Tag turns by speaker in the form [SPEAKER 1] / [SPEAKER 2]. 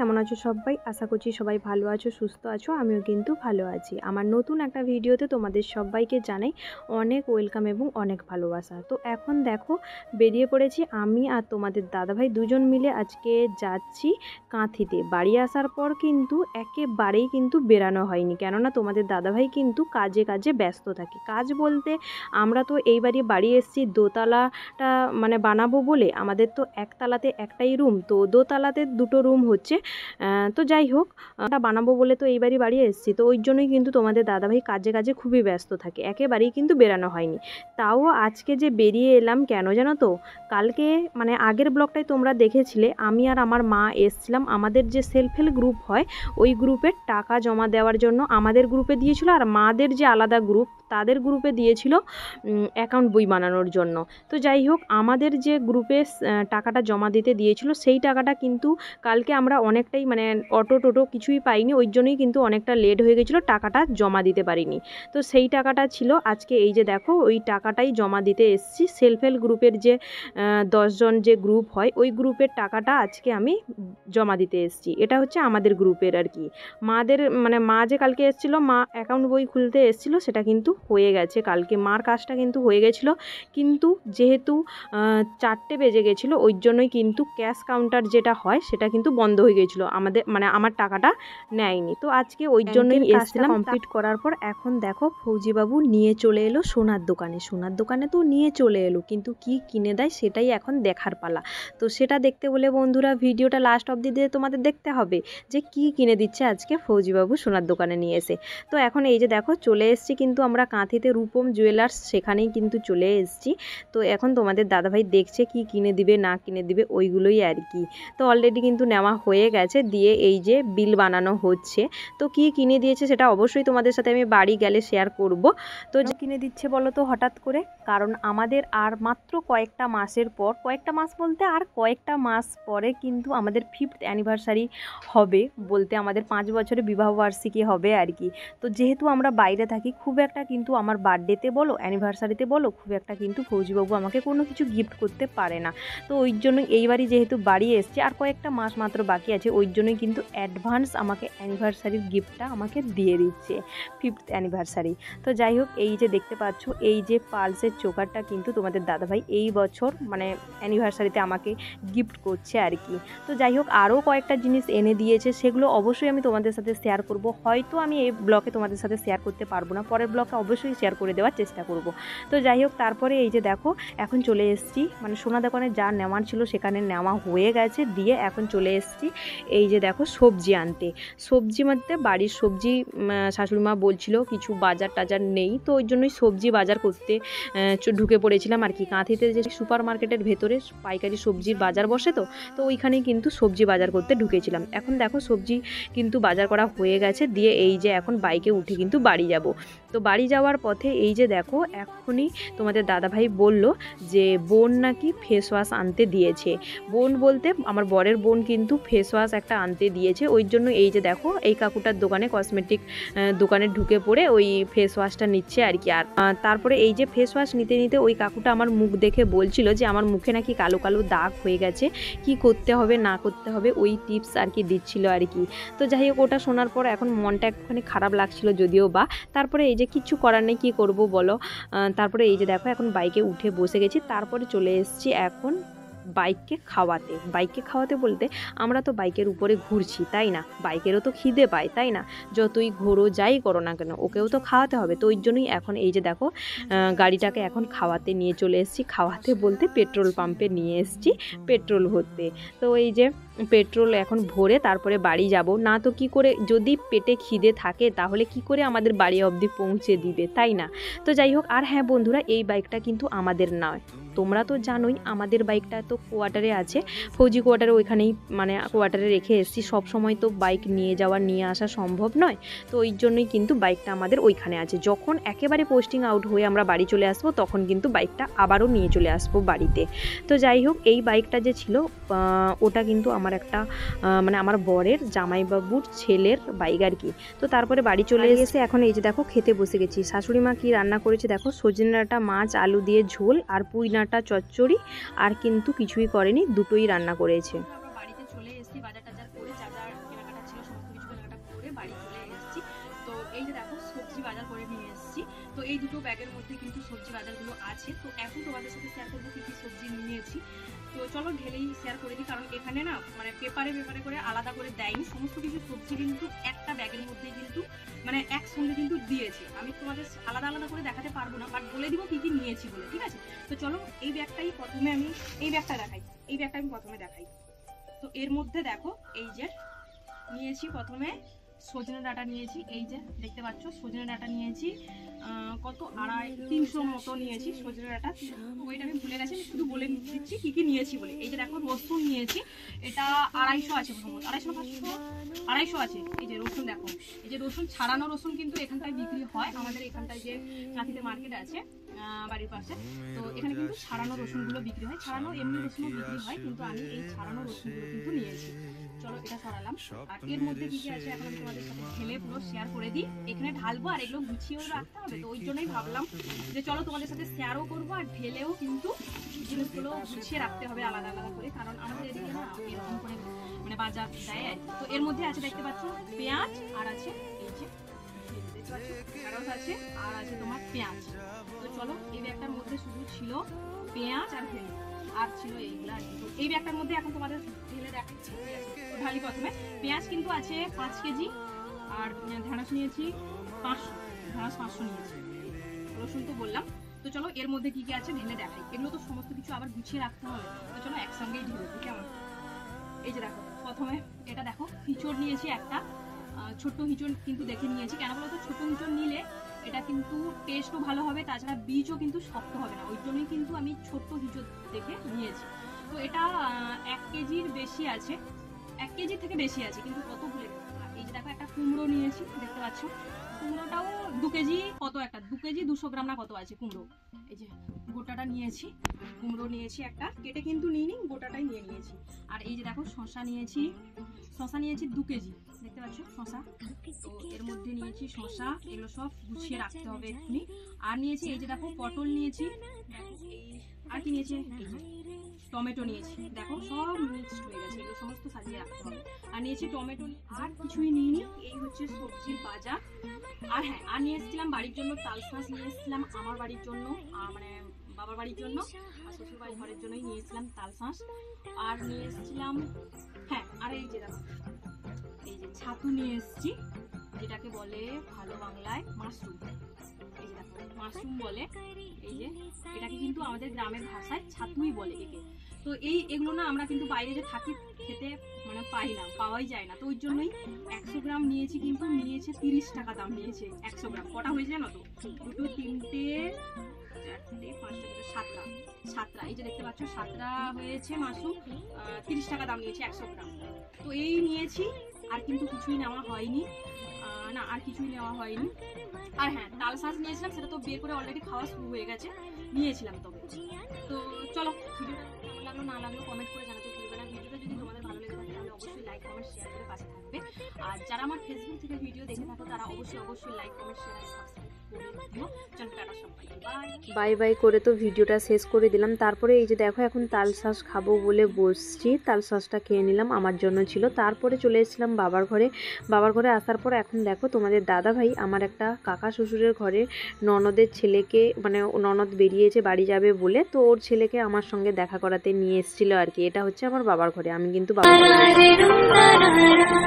[SPEAKER 1] কেমন আছো সবাই? আশা করছি সবাই ভালো আছো, সুস্থ আছো। আমিও কিন্তু ভালো আছি। আমার নতুন একটা ভিডিওতে তোমাদের সবাইকে জানাই অনেক ওয়েলকাম এবং অনেক ভালোবাসা। তো এখন দেখো বেরিয়ে পড়েছি আমি আর তোমাদের দাদাভাই দুজন মিলে আজকে যাচ্ছি কাঁথিতে। বাড়ি আসার পর কিন্তু একেবারেই কিন্তু বেরানো হয়নি, কেননা তোমাদের দাদাভাই কিন্তু কাজে কাজে ব্যস্ত থাকে। কাজ বলতে আমরা তো এইবারই বাড়ি এসেছি দোতলাটা মানে বানাবো বলে। আমাদের তো একতলাতে একটাই রুম, তো দোতলাতে দুটো রুম হচ্ছে। তো যাই হোক, ওটা বানাবো বলে তো এইবারই বাড়ি এসেছি, তো ওই জন্যই কিন্তু তোমাদের দাদাভাই কাজে কাজে খুবই ব্যস্ত থাকে, একেবারেই কিন্তু বেরানো হয়নি। তাও আজকে যে বেরিয়ে এলাম কেন জানো তো? কালকে মানে আগের ব্লগটাই তোমরা দেখেছিলে, আমি আর আমার মা এসছিলাম আমাদের যে সেলফ হেল্প গ্রুপ হয় ওই গ্রুপের টাকা জমা দেওয়ার জন্য। আমাদের গ্রুপে দিয়েছিল, আর মাদের যে আলাদা গ্রুপ তাদের গ্রুপে দিয়েছিল অ্যাকাউন্ট বই বানানোর জন্য। তো যাই হোক, আমাদের যে গ্রুপে টাকাটা জমা দিতে দিয়েছিল সেই টাকাটা কিন্তু কালকে আমরা অনেকটাই মানে অটো টোটো কিছুই পাইনি, ওই জন্যই কিন্তু অনেকটা লেট হয়ে গেছিলো, টাকাটা জমা দিতে পারিনি। তো সেই টাকাটা ছিল আজকে, এই যে দেখো ওই টাকাটাই জমা দিতে এসেছি। সেলফ হেল্প গ্রুপের যে 10 জন যে গ্রুপ হয় ওই গ্রুপের টাকাটা আজকে আমি জমা দিতে এসেছি। এটা হচ্ছে আমাদের গ্রুপের আর কি। মাদের মানে মা যে কালকে এসেছিলো, মা অ্যাকাউন্ট বই খুলতে এসেছিলো, সেটা কিন্তু হয়ে গেছে কালকে, মার কাজটা কিন্তু হয়ে গেছিলো। কিন্তু যেহেতু 4টে বেজে গেছিলো ওই জন্যই কিন্তু ক্যাশ কাউন্টার যেটা হয় সেটা কিন্তু বন্ধ হয়ে গেছিলো, আমাদের মানে আমার টাকাটা নেয়নি। তো আজকে ওই জন্যই এসেছিলাম। কমপ্লিট করার পর এখন দেখো ফৌজিবাবু নিয়ে চলে এলো সোনার দোকানে। সোনার দোকানে তো নিয়ে চলে এলো, কিন্তু কি কিনে দেয় সেটাই এখন দেখার পালা। তো সেটা দেখতে বলে বন্ধুরা ভিডিওটা লাস্ট অবধি দিয়ে তোমাদের দেখতে হবে যে কি কিনে দিচ্ছে আজকে ফৌজিবাবু সোনার দোকানে নিয়ে এসে। তো এখন এই যে দেখো চলে এসেছি কিন্তু আমরা কাঁথিতে, রূপম জুয়েলার্স, সেখানেই কিন্তু চলে এসেছি। তো এখন তোমাদের দাদাভাই দেখছে কি কিনে দিবে না কিনে দিবে ওইগুলোই আর কি। তো অলরেডি কিন্তু নেওয়া হয়ে গেছে, দিয়ে এই যে বিল বানানো হচ্ছে। তো কি কিনে দিয়েছে সেটা অবশ্যই তোমাদের সাথে আমি বাড়ি গেলে শেয়ার করব। তো যে কিনে দিচ্ছে বলো তো হঠাৎ করে, কারণ আমাদের আর মাত্র কয়েকটা মাসের পর, কয়েকটা মাস বলতে আর কয়েকটা মাস পরে কিন্তু আমাদের 5th অ্যানিভার্সারি হবে, বলতে আমাদের 5 বছরের বিবাহবার্ষিকী হবে আর কি। তো যেহেতু আমরা বাইরে থাকি, খুব একটা কিন্তু আমার বার্থডেতে বলো অ্যানিভার্সারিতে বলো খুব একটা কিন্তু ফৌজিবাবু আমাকে কোনো কিছু গিফট করতে পারে না। তো ওই জন্য এইবারই যেহেতু বাড়ি এসছে আর কয়েকটা মাস মাত্র বাকি আছে, ওই জন্যই কিন্তু অ্যাডভান্স আমাকে অ্যানিভার্সারির গিফটটা আমাকে দিয়ে দিচ্ছে, 5th অ্যানিভার্সারি। তো যাই হোক, এই যে দেখতে পাচ্ছ এই যে পালসের চোকারটা কিন্তু তোমাদের দাদাভাই এই বছর মানে অ্যানিভার্সারিতে আমাকে গিফট করছে আর কি। তো যাই হোক, আরও কয়েকটা জিনিস এনে দিয়েছে, সেগুলো অবশ্যই আমি তোমাদের সাথে শেয়ার করব। হয়তো আমি এই ব্লগে তোমাদের সাথে শেয়ার করতে পারবো না, পরের ব্লগে অবশ্যই শেয়ার করে দেওয়ার চেষ্টা করব। তো যাই হোক, তারপরে এই যে দেখো এখন চলে এসেছি মানে সোনা দোকানে যা নেওয়ার ছিল সেখানে নেওয়া হয়ে গেছে, দিয়ে এখন চলে এসেছি এই যে দেখো সবজি আনতে। সবজি মধ্যে বাড়ির সবজি শাশুড়িমা বলছিল কিছু বাজার টাজার নেই, তো ওই জন্যই সবজি বাজার করতে ঢুকে পড়েছিলাম আর কি। কাঁথিতে যে সুপার মার্কেটের ভেতরে পাইকারি সবজির বাজার বসে, তো ওইখানেই কিন্তু সবজি বাজার করতে ঢুকেছিলাম। এখন দেখো সবজি কিন্তু বাজার করা হয়ে গেছে, দিয়ে এই যে এখন বাইকে উঠে কিন্তু বাড়ি যাব। তো বাড়ি যাওয়ার পথে এই যে দেখো এখনই তোমাদের দাদাভাই বলল যে বোন নাকি ফেস ওয়াশ আনতে দিয়েছে। বোন বলতে আমার বরের বোন কিন্তু ফেস ওয়াশ একটা আনতে দিয়েছে, ওই জন্য এই যে দেখো এই কাকুটার দোকানে কসমেটিক দোকানে ঢুকে পড়ে ওই ফেস ওয়াশটা নিচ্ছে আর কি। আর তারপরে এই যে ফেস ওয়াশ নিতে নিতে ওই কাকুটা আমার মুখ দেখে বলছিল যে আমার মুখে নাকি কালো কালো দাগ হয়ে গেছে, কি করতে হবে না করতে হবে ওই টিপস আর কি দিচ্ছিল আর কি। তো যাই হোক, ওটা শোনার পর এখন মনটা একটুখানি খারাপ লাগছিল যদিও বা, তারপরে এই যে কিচ্ছু করার নেই, কী করবো বলো। তারপরে এই যে দেখো এখন বাইকে উঠে বসে গেছি, তারপরে চলে এসেছি এখন বাইককে খাওয়াতে বলতে আমরা তো বাইকের উপরে ঘুরছি তাই না, বাইকেরও তো খিদে পায় তাই না, যতই ঘোরো যাই করো না কেন ওকেও তো খাওয়াতে হবে। তো ওই জন্যই এখন এই যে দেখো গাড়িটাকে এখন খাওয়াতে নিয়ে চলে এসেছি, খাওয়াতে বলতে পেট্রোল পাম্পে নিয়ে এসেছি পেট্রোল ভরতে। তো এই যে পেট্রোল এখন ভরে তারপরে বাড়ি যাব, না তো কি করে, যদি পেটে খিদে থাকে তাহলে কি করে আমাদের বাড়ি অবধি পৌঁছে দিবে তাই না। তো যাই হোক, আর হ্যাঁ বন্ধুরা, এই বাইকটা কিন্তু আমাদের নয়, তোমরা তো জানোই আমাদের বাইকটা তো কোয়ার্টারে আছে, ফৌজি কোয়ার্টারে, ওইখানেই মানে কোয়ার্টারে রেখে এসেছি। সব সময় তো বাইক নিয়ে যাওয়া নিয়ে আসা সম্ভব নয়, তো ওই জন্যই কিন্তু বাইকটা আমাদের ওইখানে আছে। যখন একেবারে পোস্টিং আউট হয়ে আমরা বাড়ি চলে আসবো তখন কিন্তু বাইকটা আবারও নিয়ে চলে আসবো বাড়িতে। তো যাই হোক, এই বাইকটা যে ছিল ওটা কিন্তু আমার একটা মানে আমার বরের জামাইবাবুর ছেলের বাইক আর কি। তো তারপরে বাড়ি চলে এসে এখন এই যে দেখো খেতে বসে গেছি। শাশুড়ি মা কি রান্না করেছে দেখো, সজনে ডাঁটা মাছ আলু দিয়ে ঝোল আর পুঁই ডাঁটা চচ্চড়ি, আর কিন্তু কিছুই করেনি, দুটোই রান্না করেছে। বাড়িতে চলে এসেছি বাজার টাজার করে, এই দুটো ব্যাগের মধ্যে কিন্তু সবজি বাজারগুলো আছে। তো এখন তোমাদের সাথে শেয়ার করবো কী কী সবজি নিয়েছি। তো চলো ঢেলেই শেয়ার করে দিই, কারণ এখানে না মানে পেপারে করে আলাদা করে দেয়নি, সমস্ত কিছু সবজি কিন্তু একটা ব্যাগের মধ্যেই কিন্তু মানে একসঙ্গে কিন্তু দিয়েছে। আমি তোমাদের আলাদা আলাদা করে দেখাতে পারবো না, বাট বলে দিব কী কী নিয়েছি বলে, ঠিক আছে? তো চলো এই ব্যাগটাই প্রথমে আমি এই ব্যাগটা আমি প্রথমে দেখাই। তো এর মধ্যে দেখো এই যে নিয়েছি প্রথমে সজনে ডাঁটা নিয়েছি, এই যে দেখতে পাচ্ছ সজনে ডাঁটা নিয়েছি কত 300 মতো নিয়েছি সজনে ডাঁটা। ওইটা আমি ভুলে গেছি, আমি শুধু বলে দিচ্ছি কি কি নিয়েছি বলে। এই যে দেখো রসুন নিয়েছি, এটা 250 আছে, প্রথমত 250 আছে। এই যে রসুন দেখো, এই যে রসুন ছাড়ানো রসুন কিন্তু এখানটায় বিক্রি হয়, আমাদের এখানটায় যে কাঁথিতে মার্কেট আছে বাড়ির পাশে, তো এখানে কিন্তু ছাড়ানো রসুনগুলো বিক্রি হয়, ছাড়ানো এমনি রসুনও বিক্রি হয়, কিন্তু আমি এই ছাড়ানো রসুনগুলো কিন্তু নিয়েছি। চলো এটা সরালাম। আর এর মধ্যে কি কি আছে এখন আমি তোমাদের সাথে ঢেলে পুরো শেয়ার করে দিই। এখানে ঢালবো আর এগুলো গুছিয়েও রাখতে হবে, তো ওই জন্যই ভাবলাম যে চলো তোমাদের সাথে শেয়ারও করবো আর ঢেলেও কিন্তু জিনিসগুলো গুছিয়ে রাখতে হবে আলাদা আলাদা করে, কারণ আমাদের এদিকে না এরকম করে মানে বাজার দেয়। তো এর মধ্যে আছে দেখতে পাচ্ছ পেঁয়াজ, আর আছে এই যে দেখতে পাচ্ছ ঢেঁড়স আছে, আর আছে তোমার পেঁয়াজ। তো চলো এই ব্যাগটার মধ্যে শুধু ছিল পেঁয়াজ আর ভেন্ডি, আর ছিল এইগুলা আর কি। তো এই ব্যাগটার মধ্যে এখন তোমাদের ঢেলে দেখাচ্ছি। ঢালি প্রথমে পেঁয়াজ কিন্তু আছে 5 কেজি, আর ঢেঁড়স নিয়েছি 500 নিয়েছি, রসুন তো বললাম। তো চলো এর মধ্যে কি কি আছে ঢেলে দেখাই, এগুলো তো সমস্ত কিছু আবার গুছিয়ে রাখতে হবে, তো চলো একসঙ্গেই ঢেলে দিই কেমন। এই যে দেখো প্রথমে এটা দেখো হিঁচড় নিয়েছি একটা, ছোট্ট হিঁচড় কিন্তু দেখে নিয়েছি, কেন বলো তো ছোট হিঁচড় নিলে এটা কিন্তু টেস্টও ভালো হবে, তাছাড়া বীজও কিন্তু শক্ত হবে না, ওই জন্যই কিন্তু আমি ছোট্ট হিঁচড় দেখে নিয়েছি। তো এটা 1 কেজির বেশি আছে, 1 কেজি থেকে বেশি আছে, কিন্তু কত ভুলে গেছি। এই যে দেখো একটা কুমড়ো নিয়েছি, দেখতে পাচ্ছ কুমড়োটাও 2 কেজি, কত একটা 2 কেজি 200 গ্রাম না কত আছে কুমড়ো। এই যে গোটাটা নিয়েছি, কুমড়ো নিয়েছি একটা, কেটে কিন্তু নিইনি, গোটাটাই নিয়ে নিয়েছি। আর এই যে দেখো শসা নিয়েছি 2 কেজি, দেখতে পাচ্ছ শসা। তো এর মধ্যে নিয়েছি শসা, এগুলো সব গুছিয়ে রাখতে হবে এক্ষুনি। আর নিয়েছি এই যে দেখো পটল নিয়েছি, আর কি নিয়েছি এই যে টমেটো নিয়েছি, দেখো সব মিক্সড হয়ে গেছে, এগুলো সমস্ত সাজিয়ে রাখতে হবে। আর নিয়েছি টমেটো, আর কিছুই নিইনি, এই হচ্ছে সবজির বাজার। আর হ্যাঁ, আর নিয়ে এসেছিলাম বাড়ির জন্য তাল শাঁস নিয়ে এসেছিলাম, আমার বাড়ির জন্য মানে বাবার বাড়ির জন্য আর শ্বশুর বাড়ির ঘরের জন্যই নিয়েছিলাম তাল শাঁস। আর নিয়ে এসেছিলাম হ্যাঁ, আর এই যে দেখো এই যে ছাতু নিয়ে এসেছি, যেটাকে বলে ভালো বাংলায় মাশরুম, এই যে দেখো মাশরুম বলে, এই যে এটাকে কিন্তু আমাদের গ্রামের ভাষায় ছাতুই বলে একে। তো এগুলো না আমরা কিন্তু বাইরে যে থাকি খেতে মানে পাওয়াই যায় না, তো ওই জন্যই 100 গ্রাম নিয়েছি, কিন্তু নিয়েছে 30 টাকা দাম নিয়েছে 100 গ্রাম। কটা হয়েছে জানো তো, 2, 3, 4, 5, 7টা, এই যে দেখতে পাচ্ছ 7টা হয়েছে মাশরুম, 30 টাকা দাম নিয়েছে 100 গ্রাম। তো এই নিয়েছি, আর কিন্তু কিছুই নেওয়া হয়নি, না আর কিছুই নেওয়া হয়নি। আর হ্যাঁ তাল শাঁস নিয়েছিলাম, সেটা তো বের করে অলরেডি খাওয়া শুরু হয়ে গেছে, নিয়েছিলাম তবে। তো চলো ভিডিওটা কেমন লাগলো না লাগলো কমেন্ট করে জানাতে ভুলবে না। ভিডিওটা যদি তোমাদের ভালো লেগে থাকে তাহলে অবশ্যই লাইক কমেন্ট শেয়ার করে পাশে থাকবে। আর যারা আমার ফেসবুক থেকে ভিডিও দেখে থাকো তারা অবশ্যই লাইক কমেন্ট শেয়ার আর সাবস্ক্রাইব করে দিও। চলো টাটা সবাইকে, বাই বাই করে তো ভিডিওটা শেষ করে দিলাম। তারপরে এই যে দেখো এখন তাল শাঁস খাবো বলে বসছি, তাল শাঁসটা খেয়ে নিলাম, আমার জন্য ছিল। তারপরে চলে এসেছিলাম বাবার ঘরে আসার পর এখন দেখো তোমাদের দাদা ভাই আমার একটা কাকা শ্বশুরের ঘরে ননদের ছেলেকে মানে ননদ বেরিয়েছে বাড়ি যাবে বলে, তো ওর ছেলেকে আমার সঙ্গে দেখা করাতে নিয়ে এসেছিল আর কি। এটা হচ্ছে আমার বাবার ঘরে, আমি কিন্তু বাবার ঘরে